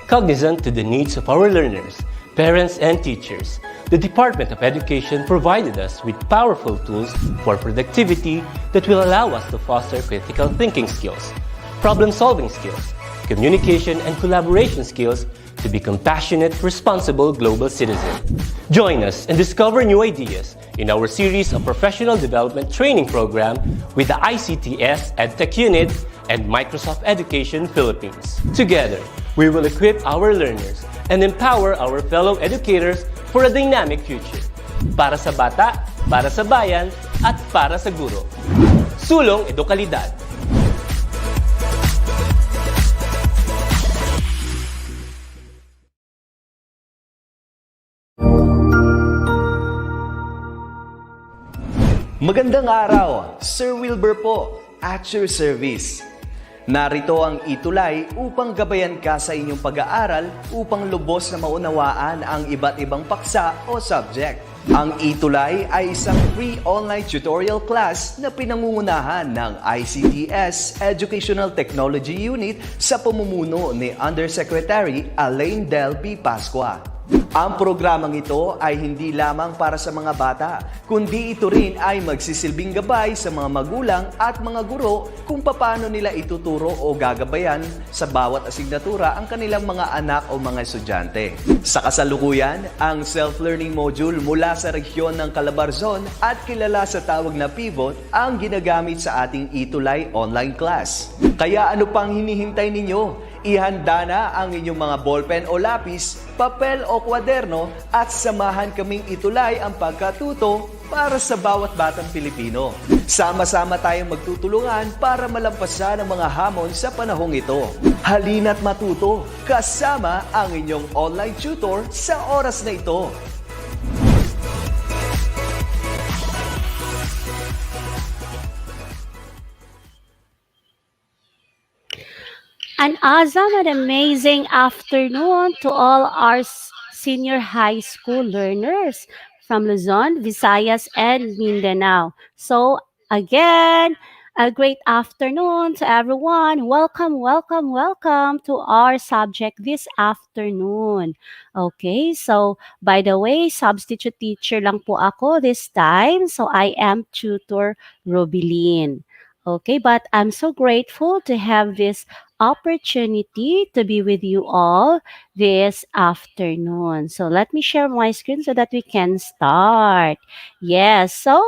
Cognizant to the needs of our learners, parents, and teachers, the Department of Education provided us with powerful tools for productivity that will allow us to foster critical thinking skills, problem-solving skills, communication and collaboration skills to be compassionate, responsible global citizens. Join us and discover new ideas in our series of professional development training program with the ICTS Edtech Unit and Microsoft Education Philippines. Together, we will equip our learners and empower our fellow educators for a dynamic future. Para sa bata, para sa bayan, at para sa guro. Sulong Edukalidad. Magandang araw, Sir Wilbur po, at your service. Narito ang ETUlay upang gabayan ka sa inyong pag-aaral upang lubos na maunawaan ang iba't ibang paksa o subject. Ang ETUlay ay isang free online tutorial class na pinangungunahan ng ICTS Educational Technology Unit sa pamumuno ni Undersecretary Alain Del B. Pascua. Ang programang ito ay hindi lamang para sa mga bata, kundi ito rin ay magsisilbing gabay sa mga magulang at mga guro kung paano nila ituturo o gagabayan sa bawat asignatura ang kanilang mga anak o mga estudyante. Sa kasalukuyan, ang self-learning module mula sa rehiyon ng Calabarzon at kilala sa tawag na pivot ang ginagamit sa ating ETUlay online class. Kaya ano pang hinihintay ninyo? Ihanda na ang inyong mga ballpen o lapis, papel o kwaderno at samahan kaming itulay ang pagkatuto para sa bawat batang Pilipino. Sama-sama tayong magtutulungan para malampasan ang mga hamon sa panahong ito. Halina't matuto kasama ang inyong online tutor sa oras na ito. An awesome and amazing afternoon to all our senior high school learners from Luzon, Visayas, and Mindanao. So again, a great afternoon to everyone. Welcome, welcome, welcome to our subject this afternoon. Okay, so by the way, substitute teacher lang po ako this time. So I am Tutor Robilin. Okay, but I'm so grateful to have this opportunity to be with you all this afternoon. So let me share my screen so that we can start. Yes, so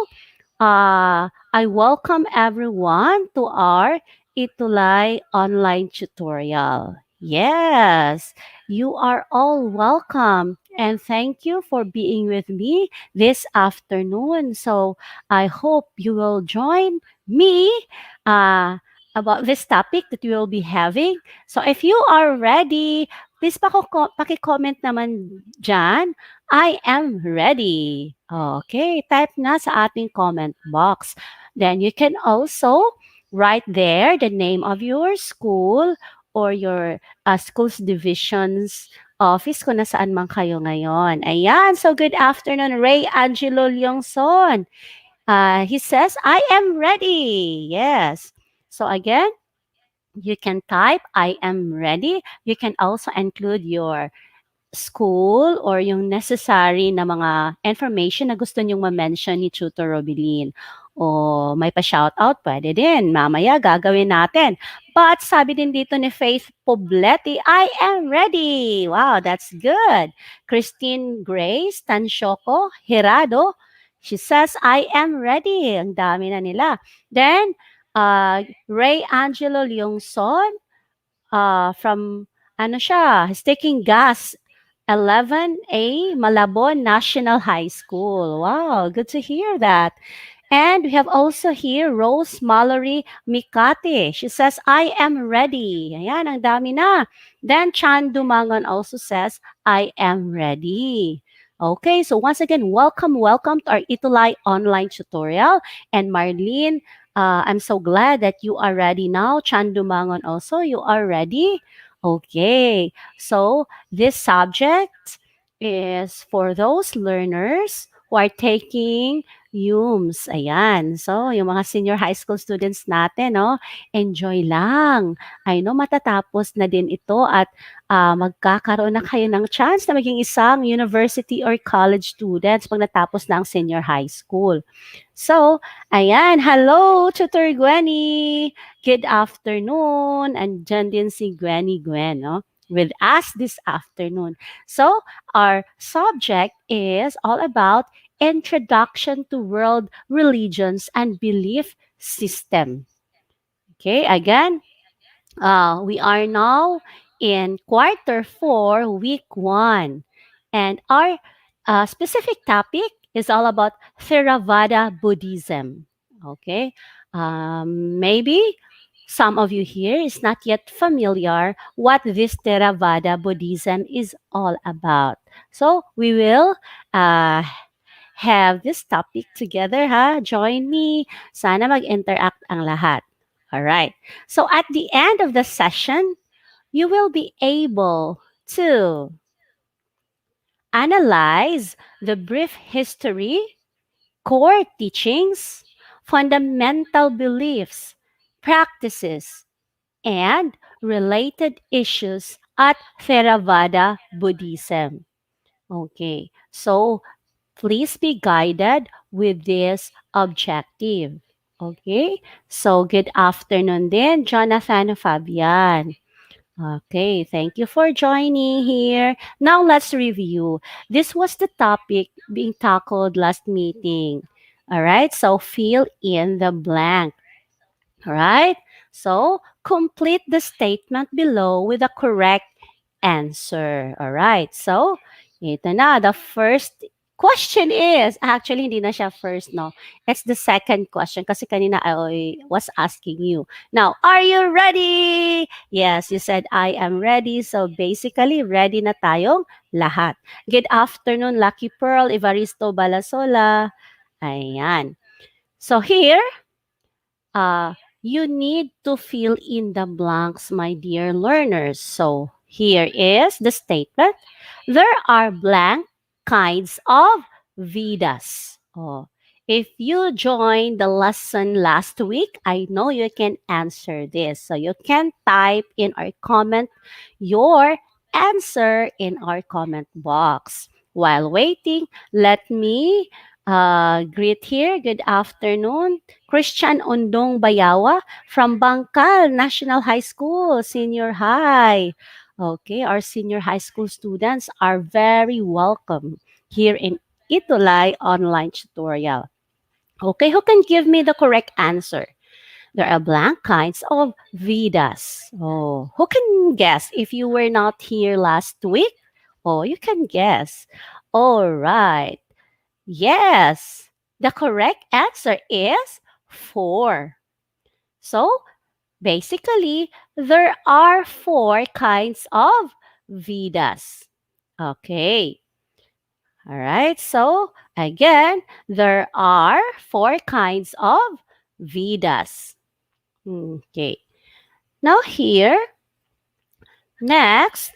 I welcome everyone to our ETUlay online tutorial. Yes, you are all welcome and thank you for being with me this afternoon. So I hope you will join me about this topic that we will be having. So if you are ready, please paki-comment naman dyan. I am ready. Okay, type na sa ating comment box. Then you can also write there the name of your school or your school's division's office kung nasaan man kayo ngayon. Ayan, so good afternoon, Ray Angelo Leongson. He says, I am ready. Yes. So again, you can type, I am ready. You can also include your school or yung necessary na mga information na gusto nyong ma-mention ni Tutor Robilin. O may pa-shoutout, pwede din. Mamaya gagawin natin. But sabi din dito ni Faith Poblete, I am ready. Wow, that's good. Christine Grace Tansyoko Hirado, she says, I am ready. Ang dami na nila. Then, Ray Angelo Leongson from, he's taking gas 11A Malabon National High School. Wow, good to hear that. And we have also here Rose Mallory Mikate. She says, I am ready. Ayan, ang dami na. Then Chan Dumangon also says, I am ready. Okay, so once again, welcome to our ETUlay online tutorial. And Marlene, I'm so glad that you are ready now. Chan Dumangon also, you are ready? Okay, so this subject is for those learners who are taking Yums. Ayan. So, yung mga senior high school students natin, no, enjoy lang. I know matatapos na din ito at magkakaroon na kayo ng chance na maging isang university or college students pag natapos na ang senior high school. So, ayan. Hello, Tutor Gwenny. Good afternoon. Andyan din si Gwen, no? With us this afternoon. So, our subject is all about Introduction to World Religions and Belief System. Okay, again, we are now in quarter 4, week 1. And our specific topic is all about Theravada Buddhism. Okay, maybe some of you here is not yet familiar what this Theravada Buddhism is all about. So we will have this topic together, ha? Join me. Sana mag-interact ang lahat. All right. So at the end of the session, you will be able to analyze the brief history, core teachings, fundamental beliefs, practices, and related issues at Theravada Buddhism. Okay, so please be guided with this objective. Okay, so good afternoon din, Jonathan Fabian. Okay, thank you for joining here. Now let's review. This was the topic being tackled last meeting. All right, so fill in the blank. All right, so complete the statement below with the correct answer. All right, so ito na. The first question is, actually hindi na siya first, no? It's the second question kasi kanina I was asking you. Now, are you ready? Yes, you said I am ready. So basically, ready na tayong lahat. Good afternoon, Lucky Pearl, Evaristo Balasola. Ayan. So here, you need to fill in the blanks, my dear learners. So here is the statement. There are blank kinds of vedas. Oh, if you joined the lesson last week, I know you can answer this. So you can type in our comment your answer in our comment box. While waiting, let me greet here. Good afternoon. Christian Undong Bayawa from Bangkal National High School, Senior High. Okay, our senior high school students are very welcome here in ETUlay online tutorial. Okay, who can give me the correct answer? There are blank kinds of Vedas. Oh, who can guess if you were not here last week? Oh, you can guess. All right. Yes, the correct answer is 4. So, basically, there are 4 kinds of Vedas. Okay. All right. So, again, there are 4 kinds of Vedas. Okay. Now, here, next,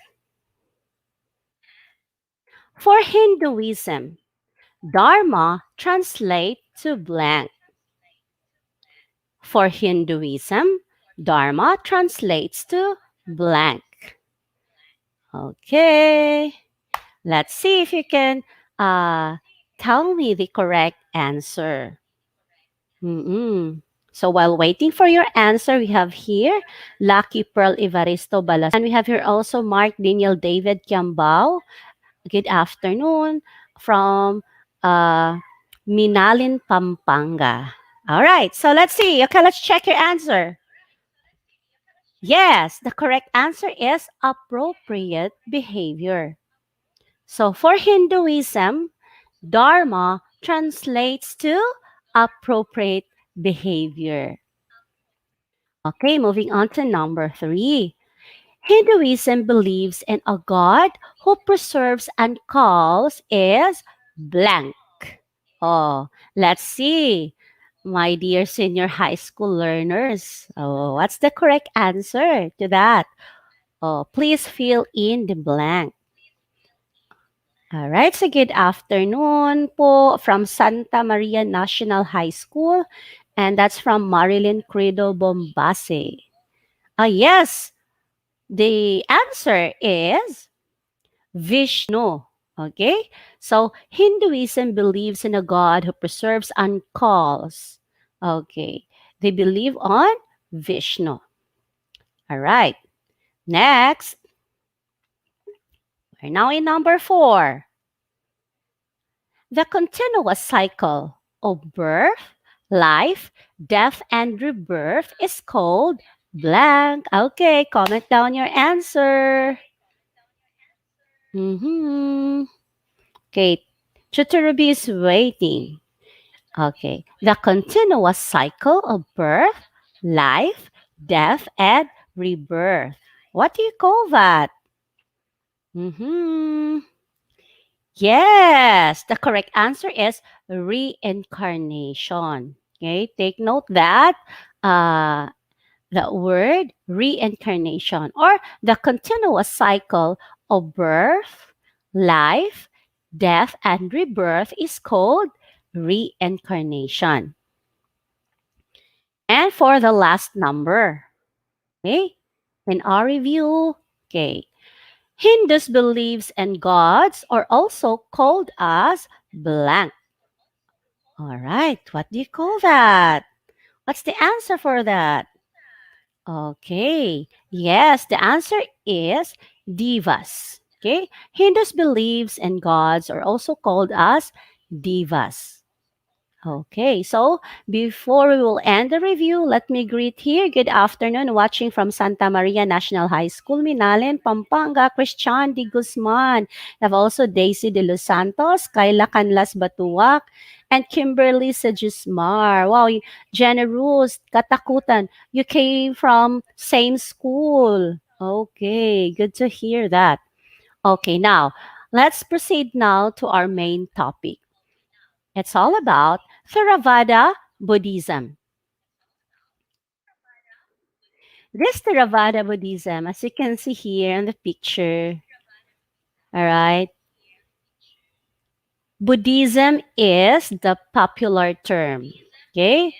for Hinduism, Dharma translate to blank. For Hinduism, Dharma translates to blank. Okay. Let's see if you can tell me the correct answer. So while waiting for your answer, we have here Lucky Pearl Evaristo Balas. And we have here also Mark Daniel David Kiambao. Good afternoon from Minalin, Pampanga. All right, so let's see. Okay, let's check your answer. Yes, the correct answer is appropriate behavior. So for Hinduism, Dharma translates to appropriate behavior. Okay, moving on to number 3. Hinduism believes in a God who preserves and calls is blank. Oh, let's see. My dear senior high school learners, what's the correct answer to that? Oh, please fill in the blank. Alright, so good afternoon po from Santa Maria National High School. And that's from Marilyn Credo Bombase. Yes, the answer is Vishnu. Okay, so Hinduism believes in a God who preserves and calls. Okay, they believe on Vishnu. All right, next, we're now in number 4. The continuous cycle of birth, life, death, and rebirth is called blank. Okay, comment down your answer. Mm-hmm. Okay, Chuturubi is waiting. Okay, the continuous cycle of birth, life, death, and rebirth. What do you call that? Mm-hmm. Yes, the correct answer is reincarnation. Okay, take note that uh, the word reincarnation or the continuous cycle of birth, life, death, and rebirth is called reincarnation. And for the last number, okay, in our review, okay, Hindus beliefs and gods are also called as blank. All right, what do you call that? What's the answer for that? Okay. Yes, the answer is divas. Okay. Hindus beliefs and gods are also called as divas. Okay, so before we will end the review, let me greet here. Good afternoon, watching from Santa Maria National High School, Minalin, Pampanga, Christian de Guzman. We have also Daisy de Los Santos, Kayla Canlas Batuak, and Kimberly Sejusmar. Wow, Jenna Rose, Katakutan, you came from same school. Okay, good to hear that. Okay, now let's proceed now to our main topic. It's all about Theravada Buddhism. This Theravada Buddhism, as you can see here in the picture, all right, Buddhism is the popular term. Okay?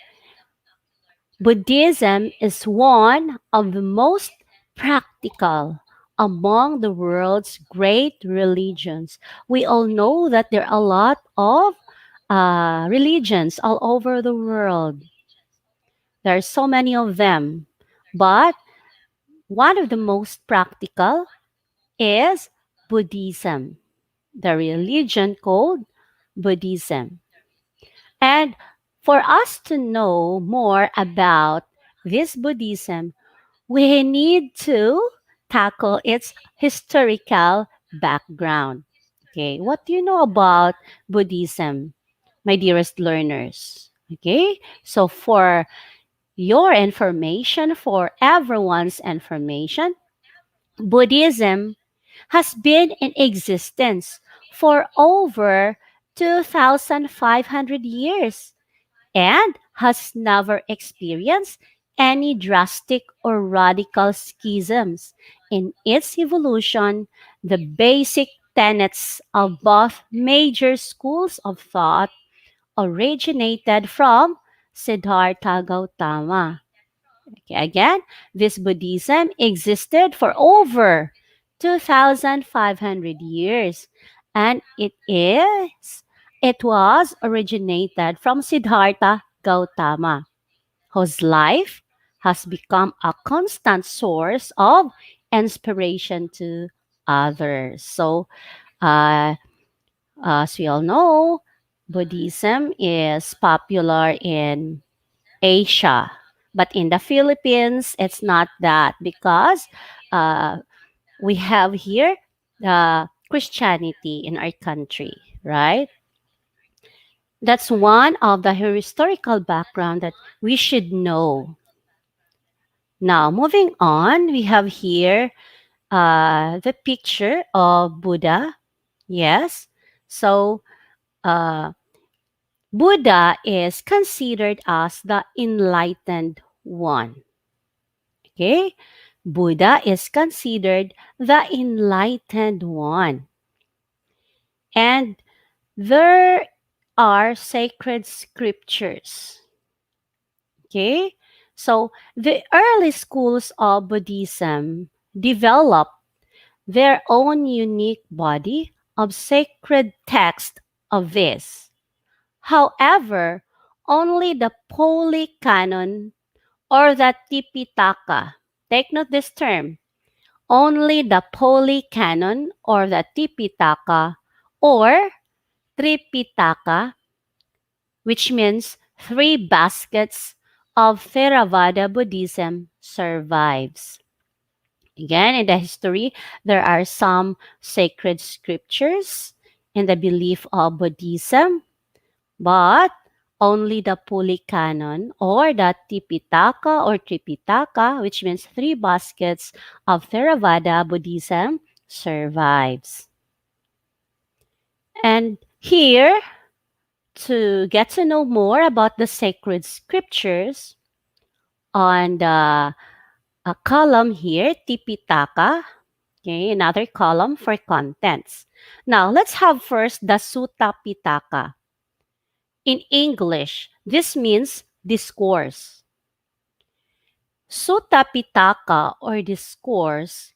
Buddhism is one of the most practical among the world's great religions. We all know that there are a lot of religions all over the world. There are so many of them. But one of the most practical is Buddhism, the religion called Buddhism. And for us to know more about this Buddhism, we need to tackle its historical background. Okay, what do you know about Buddhism, my dearest learners? Okay, so for your information, for everyone's information, Buddhism has been in existence for over 2,500 years and has never experienced any drastic or radical schisms. In its evolution, the basic tenets of both major schools of thought originated from Siddhartha Gautama. Okay, again, this Buddhism existed for over 2,500 years and it was originated from Siddhartha Gautama, whose life has become a constant source of inspiration to others. So, uh, as we all know, Buddhism is popular in Asia. But in the Philippines, it's not that because uh, we have here the Christianity in our country, right? That's one of the historical background that we should know. Now, moving on, we have here the picture of Buddha. Yes. So, uh, Buddha is considered as the enlightened one. Okay? Buddha is considered the enlightened one. And there are sacred scriptures. Okay? So the early schools of Buddhism developed their own unique body of sacred text of this. However, only the Pali Canon or the Tipitaka, take note this term, only the Pali Canon or the Tipitaka or Tripitaka, which means three baskets of Theravada Buddhism, survives. Again, in the history, there are some sacred scriptures in the belief of Buddhism, but only the Pali Canon or the Tipitaka or Tripitaka, which means three baskets of Theravada Buddhism, survives. And here, to get to know more about the sacred scriptures, on the column here, Tipitaka, okay, another column for contents. Now, let's have first the Sutta Pitaka. In English, this means discourse. Sutta Pitaka or discourse,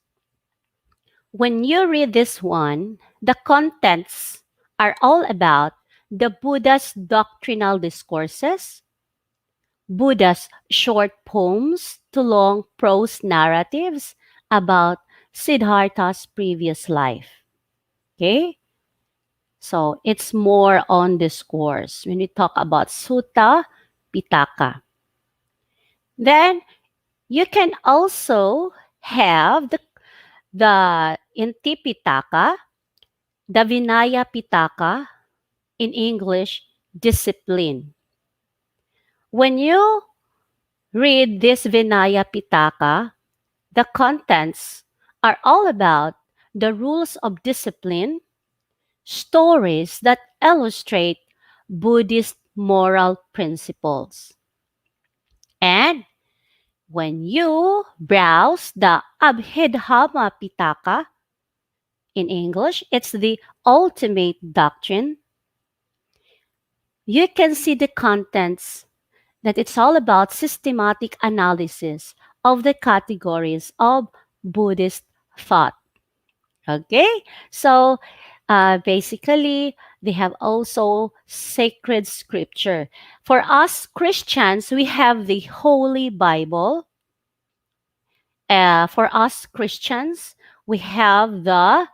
when you read this one, the contents are all about the Buddha's doctrinal discourses, Buddha's short poems to long prose narratives about Siddhartha's previous life. Okay? So it's more on discourse when we talk about Sutta Pitaka. Then you can also have the in Tipitaka, the Vinaya Pitaka, in English, discipline. When you read this Vinaya Pitaka, the contents are all about the rules of discipline, stories that illustrate Buddhist moral principles. And when you browse the Abhidhamma Pitaka, in English, it's the ultimate doctrine, you can see the contents that it's all about systematic analysis of the categories of Buddhist thought. Okay, so basically, they have also sacred scripture. For us Christians, we have the Holy Bible. For us Christians, we have the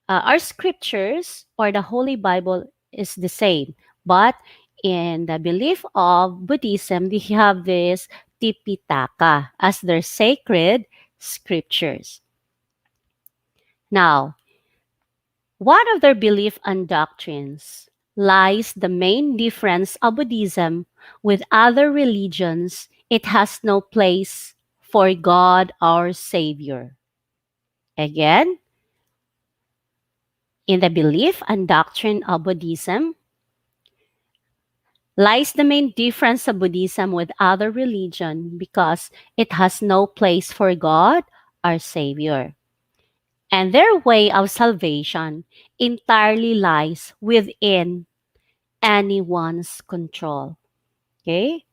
our scriptures or the Holy Bible is the same, but in the belief of Buddhism, they have this Tipitaka as their sacred scriptures. Now, one of their belief and doctrines lies the main difference of Buddhism with other religions. It has no place for God our Savior. Again, in the belief and doctrine of Buddhism lies the main difference of Buddhism with other religion because it has no place for God our Savior. And their way of salvation entirely lies within anyone's control. Okay?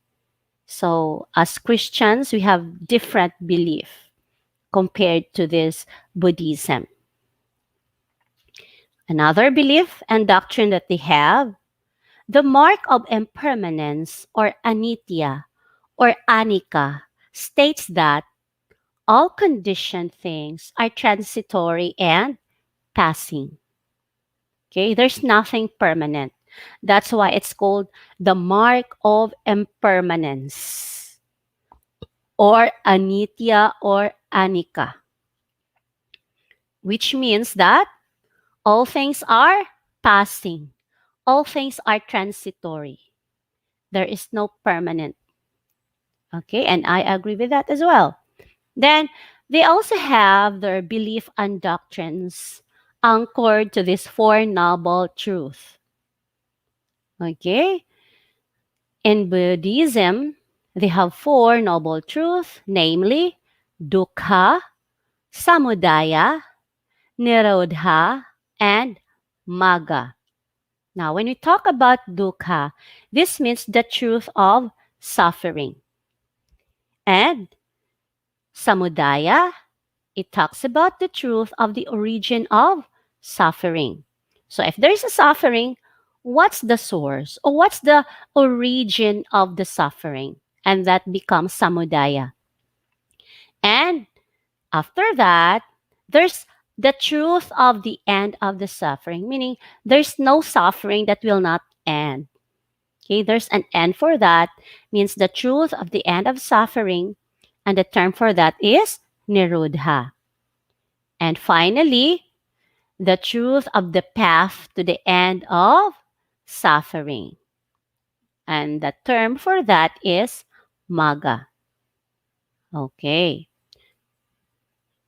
So, as Christians, we have different belief compared to this Buddhism. Another belief and doctrine that they have, the mark of impermanence or anitya or anicca states that all conditioned things are transitory and passing. Okay, there's nothing permanent. That's why it's called the mark of impermanence or anitya or anicca, which means that all things are passing, all things are transitory. There is no permanent. Okay, and I agree with that as well. Then they also have their belief and doctrines anchored to this Four Noble Truth. Okay, in Buddhism, they have Four Noble Truths, namely Dukkha, Samudaya, Nirodha, and magga. Now, when we talk about dukkha, this means the truth of suffering. And samudaya, it talks about the truth of the origin of suffering. So if there is a suffering, what's the source or what's the origin of the suffering? And that becomes samudaya. And after that, there's the truth of the end of the suffering, meaning there's no suffering that will not end. Okay, there's an end for that, means the truth of the end of suffering, and the term for that is nirodha. And finally, the truth of the path to the end of suffering. And the term for that is magga. Okay,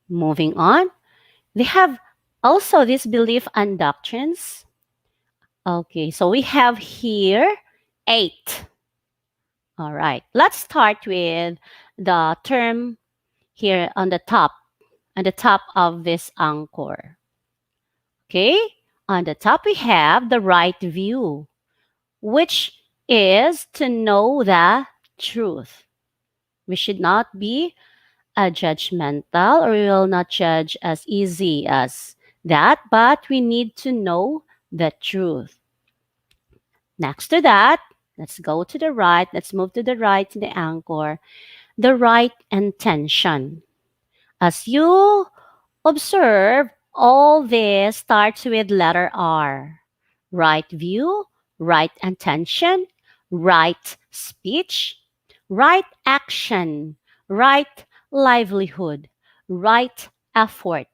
moving on. They have also this belief and doctrines. Okay, so we have here 8. All right, let's start with the term here on the top of this anchor. Okay, on the top we have the right view, which is to know the truth. We should not be judgmental, or we will not judge as easy as that, but we need to know the truth. Next to that, let's go to the right. Let's move to the right to the anchor. The right intention. As you observe, all this starts with letter R. Right view, right intention, right speech, right action, right livelihood, right effort,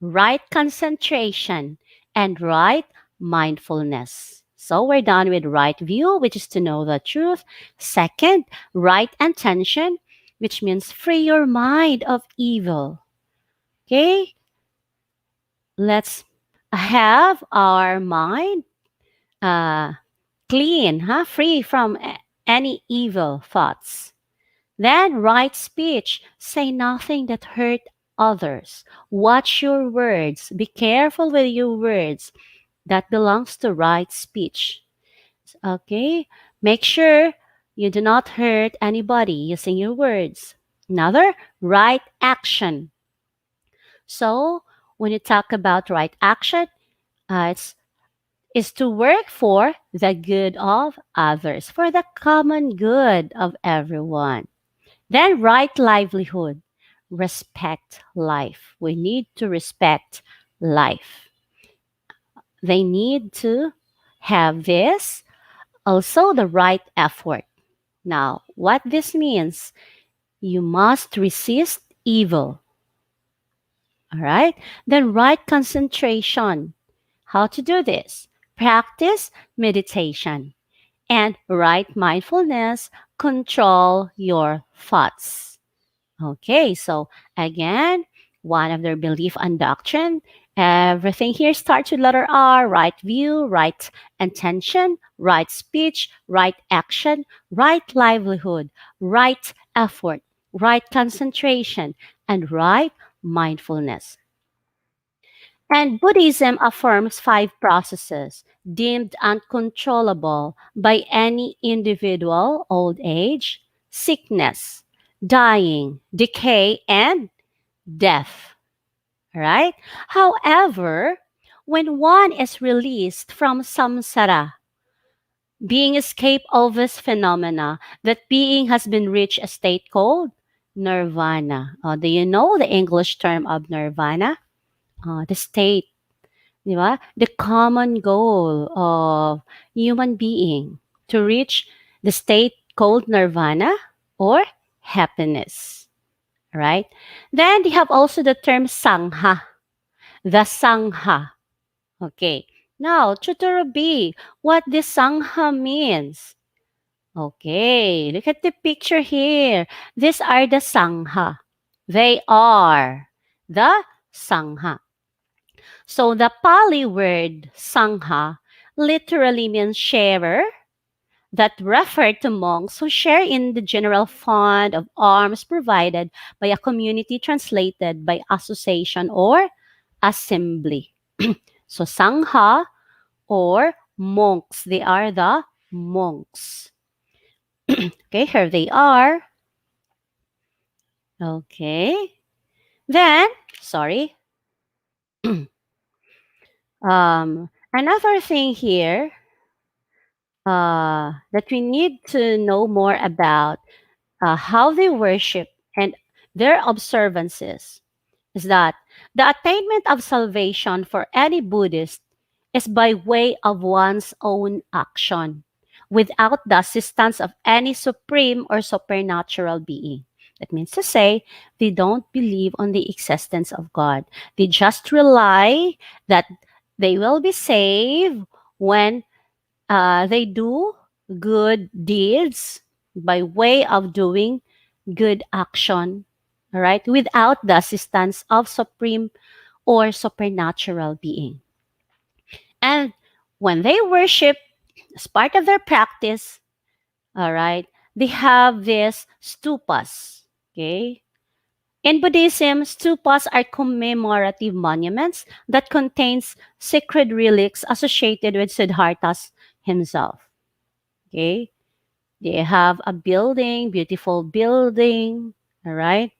right concentration, and right mindfulness. So we're done with right view, which is to know the truth. Second, right intention, which means free your mind of evil. Okay, let's have our mind uh, clean, free from any evil thoughts. Then right speech, say nothing that hurt others. Watch your words. Be careful with your words. That belongs to right speech. Okay? Make sure you do not hurt anybody using your words. Another, right action. So, when you talk about right action, it's is to work for the good of others, for the common good of everyone. Then, right livelihood, respect life. We need to respect life. They need to have this. Also, the right effort. Now, what this means, you must resist evil. All right? Then, right concentration. How to do this? Practice meditation. And right mindfulness, control your thoughts. Okay, so again, one of their belief and doctrine. Everything here starts with letter R, right view, right intention, right speech, right action, right livelihood, right effort, right concentration, and right mindfulness. And Buddhism affirms 5 processes deemed uncontrollable by any individual: old age, sickness, dying, decay, and death. Right? However, when one is released from samsara, being escaped of this phenomena, that being has been reached a state called nirvana. Do you know the English term of nirvana? The state, di ba? The common goal of human being to reach the state called nirvana or happiness, right? Then they have also the term sangha, the sangha. Okay. Now, Tutor B, what this sangha means? Okay, look at the picture here. These are the sangha. They are the sangha. So the Pali word sangha literally means sharer, that refer to monks who share in the general fund of alms provided by a community, translated by association or assembly. So Sangha or monks, they are the monks. Okay, here they are. Okay. Then, sorry. Another thing here that we need to know more about how they worship and their observances is that the attainment of salvation for any Buddhist is by way of one's own action, without the assistance of any supreme or supernatural being. That means to say, they don't believe on the existence of God. They just rely that they will be saved when they do good deeds by way of doing good action, all right, without the assistance of supreme or supernatural being. And when they worship, as part of their practice, all right, they have this stupas, okay? In Buddhism, stupas are commemorative monuments that contains sacred relics associated with Siddhartha himself, okay? They have a building, beautiful building, all right?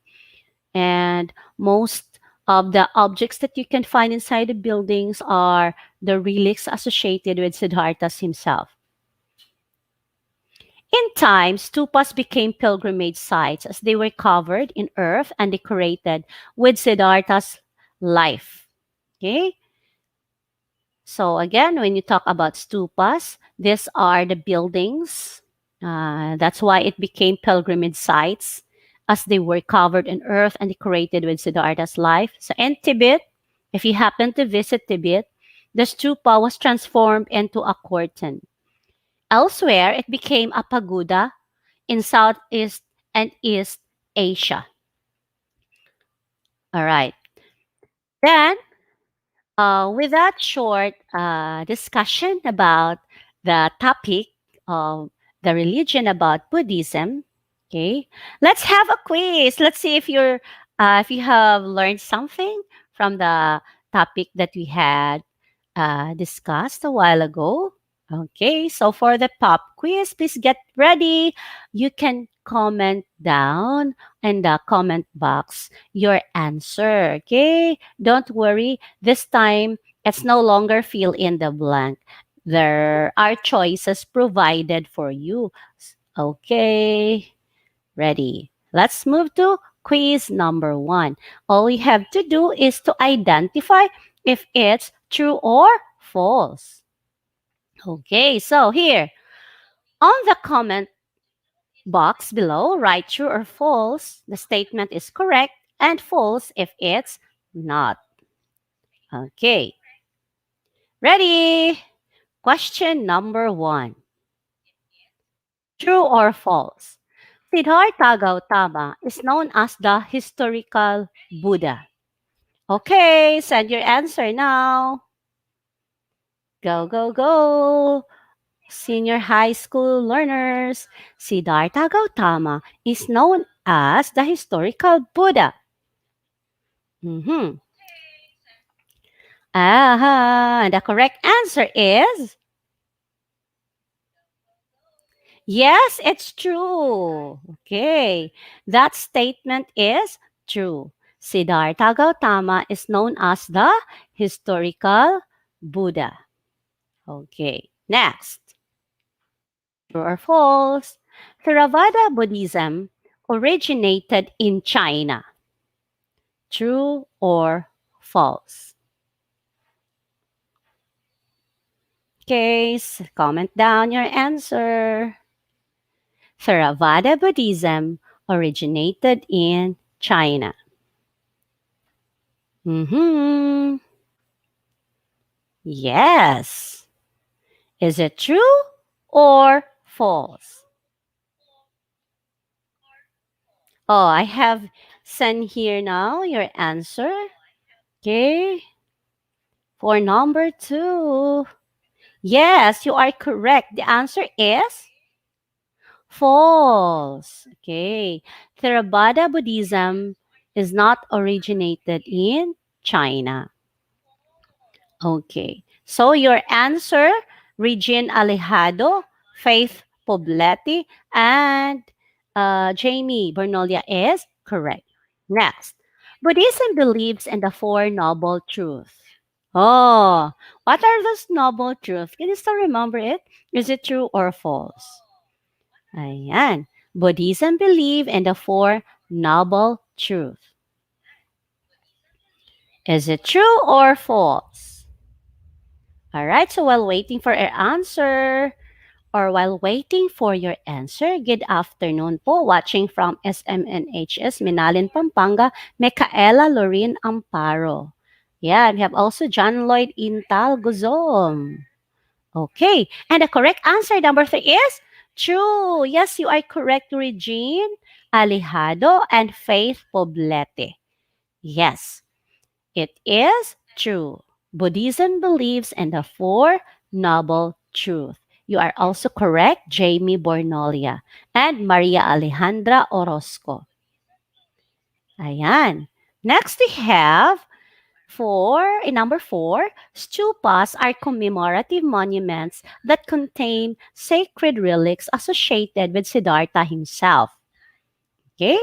And most of the objects that you can find inside the buildings are the relics associated with Siddhartha himself. In time, stupas became pilgrimage sites as they were covered in earth and decorated with Siddhartha's life. Okay? So again, when you talk about stupas, these are the buildings. That's why it became pilgrimage sites as they were covered in earth and decorated with Siddhartha's life. So in Tibet, if you happen to visit Tibet, the stupa was transformed into a curtain. Elsewhere, it became a pagoda in Southeast and East Asia. All right. Then, with that short discussion about the topic of the religion about Buddhism, okay, let's have a quiz. Let's see if you have learned something from the topic that we had discussed a while ago. Okay, so for the pop quiz, please get ready. You can comment down in the comment box your answer. Okay, don't worry. This time, it's no longer fill in the blank. There are choices provided for you. Okay, ready. Let's move to quiz number 1. All we have to do is to identify if it's true or false. Okay, so here on the comment box below, write true or false. The statement is correct and false if it's not. Okay, ready? Question number 1. True or false? Siddhartha Gautama is known as the historical Buddha. Okay, send your answer now. Go, go, go. Senior high school learners, Siddhartha Gautama is known as the historical Buddha. Mm-hmm. The correct answer is yes, it's true. Okay, that statement is true. Siddhartha Gautama is known as the historical Buddha. Okay, next. True or false? Theravada Buddhism originated in China. True or false? Okay, comment down your answer. Theravada Buddhism originated in China. Mm-hmm. Yes. Is it true or false? Oh, I have sent here now your answer. Okay. For number 2. Yes, you are correct. The answer is false. Okay. Theravada Buddhism is not originated in China. Okay. So your answer, Regine Alejado, Faith Poblete, and Jamie Bernolia is correct. Next, Buddhism believes in the Four Noble Truths. Oh, what are those noble truths? Can you still remember it? Is it true or false? Ayan. Buddhism believe in the Four Noble Truths. Is it true or false? All right, so while waiting for your answer, good afternoon po. Watching from SMNHS, Minalin, Pampanga, Micaela Lorin Amparo. Yeah, we have also John Lloyd Intal Guzom. Okay, and the correct answer, number 3, is true. Yes, you are correct, Regine Alejado and Faith Poblete. Yes, it is true. Buddhism believes in the Four Noble Truths. You are also correct, Jamie Bornolia and Maria Alejandra Orozco. Ayan. Next we have number 4, stupas are commemorative monuments that contain sacred relics associated with Siddhartha himself. Okay?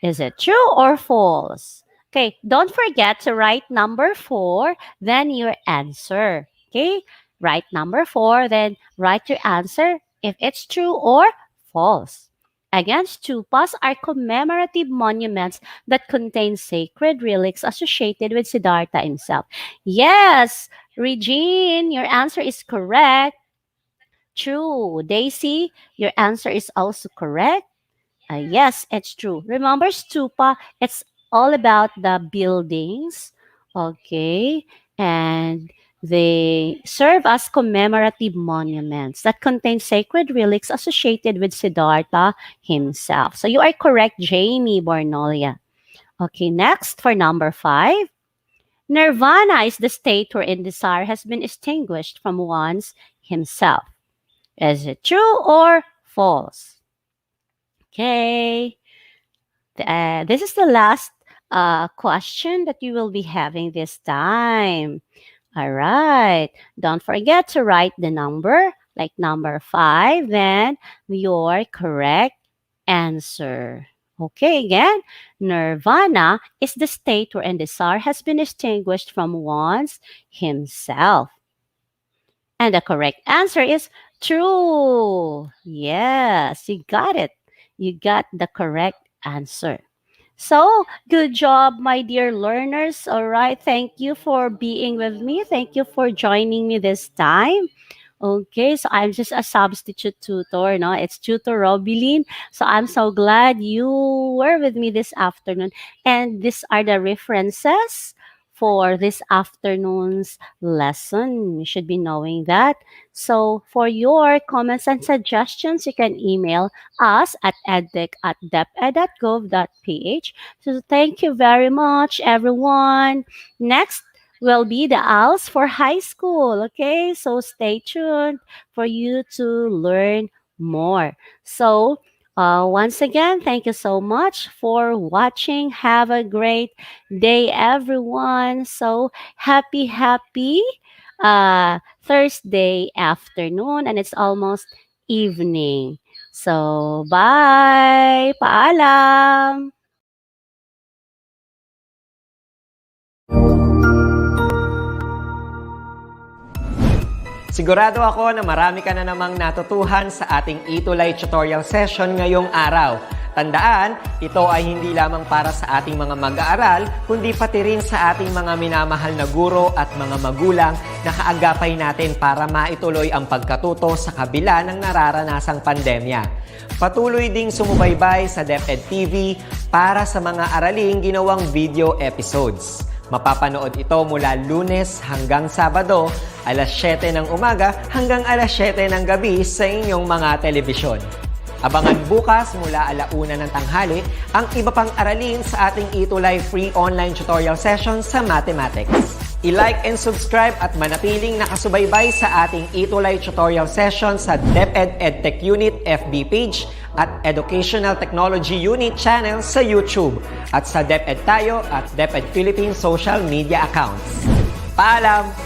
Is it true or false? Okay, don't forget to write number 4, then your answer. Okay, write number 4, then write your answer if it's true or false. Again, stupas are commemorative monuments that contain sacred relics associated with Siddhartha himself. Yes, Regine, your answer is correct. True. Daisy, your answer is also correct. Yes, it's true. Remember, stupa, it's all about the buildings, okay? And they serve as commemorative monuments that contain sacred relics associated with Siddhartha himself. So you are correct, Jamie Bornolia. Okay, next for number 5. Nirvana is the state wherein desire has been extinguished from one's himself. Is it true or false? Okay. This is the last question that you will be having this time. All right. Don't forget to write the number, like number 5, then your correct answer. Okay, again, nirvana is the state wherein desire has been extinguished from one's himself. And the correct answer is true. Yes, you got it. You got the correct answer. So, good job, my dear learners. All right. Thank you for being with me. Thank you for joining me this time. Okay, so I'm just a substitute tutor, no? It's Tutor Robilin. So I'm so glad you were with me this afternoon. And these are the references for this afternoon's lesson. You should be knowing that. So for your comments and suggestions, you can email us at edtech@deped.gov.ph. So thank you very much, everyone. Next will be the ALS for high school. Okay, so stay tuned for you to learn more. So once again, thank you so much for watching. Have a great day, everyone. So happy Thursday afternoon, and it's almost evening. So bye. Paalam. Sigurado ako na marami ka na namang natutuhan sa ating ETUlay tutorial session ngayong araw. Tandaan, ito ay hindi lamang para sa ating mga mag-aaral, kundi pati rin sa ating mga minamahal na guro at mga magulang na kaagapay natin para maituloy ang pagkatuto sa kabila ng nararanasang pandemya. Patuloy ding sumubaybay sa DepEd TV para sa mga araling ginawang video episodes. Mapapanood ito mula Lunes hanggang Sabado, alas 7 ng umaga hanggang alas 7 ng gabi sa inyong mga telebisyon. Abangan bukas mula 1:00 ng tanghali ang iba pang aralin sa ating ETUlay free online tutorial session sa mathematics. I-like and subscribe at manatiling nakasubaybay sa ating ETUlay tutorial session sa DepEd Edtech Unit FB page at Educational Technology Unit channel sa YouTube at sa DepEd Tayo at DepEd Philippines social media accounts. Paalam!